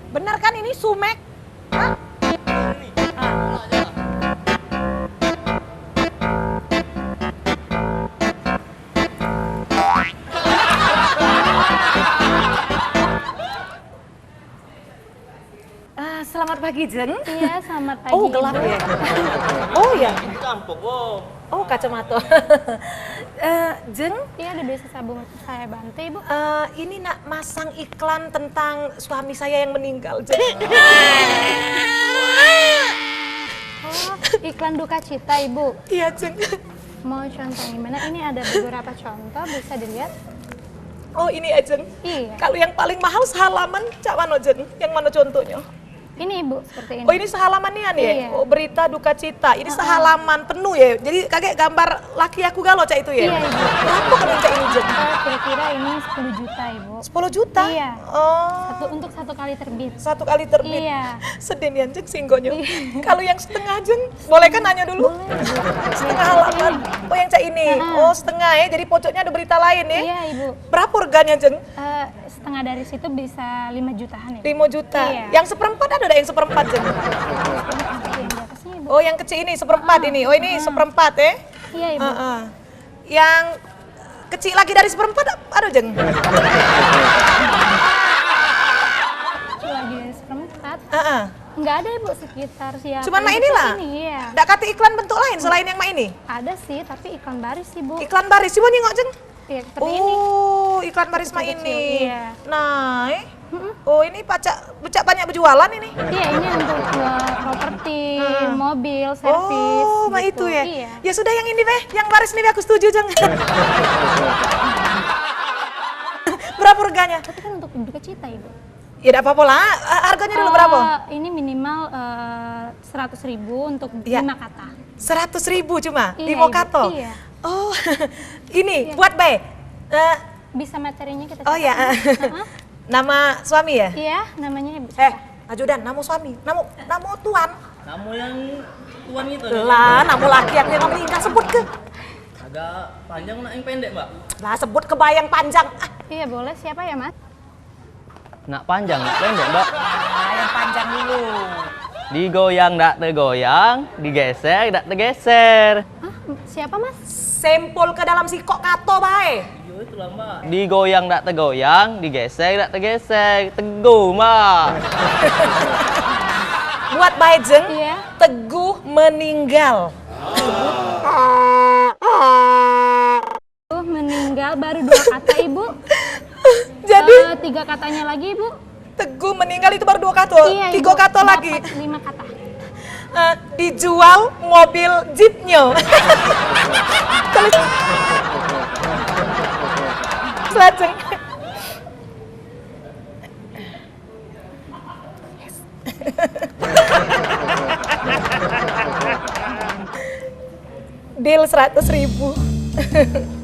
Benar kan ini sumek? Hah? Selamat pagi, Jeng. Iya, selamat pagi. Oh, gelap Ibu. ya. Oh ya. Campur, wow. Oh, kacamata. Jeng, Iya, ada bisa saya bantu, Ibu. ini nak masang iklan tentang suami saya yang meninggal, Jeng. Oh, iklan duka cita, Ibu. Iya, Jeng. Mau contoh gimana? Ini ada beberapa contoh, bisa dilihat. Oh, ini ya, Jeng. Iya. Kalau yang paling mahal sehalaman, cak mana, Jeng? Yang mana contohnya? Ini, Ibu, seperti ini. Oh, ini sehalaman nih, ya? Iya. Oh, berita duka cita. Ini sehalaman penuh ya. Jadi kakek gambar laki aku galau, cak itu ya? Iya, Ibu. Berapa kan cak ini, Jeng? Kira-kira ini 10 juta, Ibu. 10 juta? Iya. Oh. Untuk satu kali terbit. Satu kali terbit. Iya. Sedih nih, Jeng, singgonya. Kalau yang setengah, Jeng, boleh kan nanya dulu? Boleh, Ibu. Setengah Iya, halaman. ini. Oh, yang cak ini. Oh, setengah ya. Jadi pojoknya ada berita lain ya? Iya, Ibu. Berapa harganya, Jeng? Setengah dari situ bisa 5 jutaan, Ibu. 5 juta. Iya. Yang seperempat ada yang seperempat, Jeng? Yang di atasnya, Ibu. Oh, yang kecil ini seperempat ini. Oh, ini seperempat ya? Iya, Ibu. Yang kecil lagi dari seperempat ada, Jeng? Kecil lagi dari seperempat. Heeh. Nggak ada, Ibu, sekitar siapa. Cuman mak inilah. Ini, iya. Nggak kata iklan bentuk lain selain yang mak ini? Ada sih, tapi iklan baris sih, Bu. Iklan baris, coba nyengok, Jeng. Iya, seperti ini. Oh, iklan baris mak Kecil-kecil, ini. iya. Nah, oh ini becak banyak berjualan ini. Iya, ini untuk properti, mobil, servis. Oh, mak gitu. itu ya. Iya. Ya sudah yang ini deh, yang baris ini aku setuju, Jeng. Berapa harganya? Tapi kan untuk duka cita, Ibu. Ya enggak apa-apa lah. Harganya dulu berapa? Ini minimal 100.000 untuk Iya. 5 kata. 100.000 cuma Iya, di Ibu. Mokato. Iya. Oh, ini Iya. buat Bay. Bisa materinya kita Oh ya, nama suami ya? Iya, namanya Ibu. Ajudan, nama suami, nama tuan. Kamu yang tuan itu. Lah, nama laki aku yang meninggal sebut ke. Agak panjang nak yang pendek, Mbak. Lah, sebut ke bayang panjang. Iya, boleh. Siapa ya, Mas? Nak panjang, nak pendek, Mbak. Yang panjang dulu. Digoyang, tak tergoyang. Digeser, tak tergeser. Hah? Siapa, Mas? Sempol ke dalam sikok kato, Bay. Iya, itulah, Mbak. Digoyang, tak tergoyang. Digeser, tak tergeser. Teguh, Mbak. Buat Bay Jeng, Iya. Teguh meninggal. Meninggal baru 2 kata, Ibu. Jadi 3 katanya lagi, Ibu. Teguh meninggal itu baru 2 kato, Iya, 3 Ibu. kato lagi. Dapat 5 kata. Dijual mobil jeepnya. Tulis. Selajeng. Deal 100.000.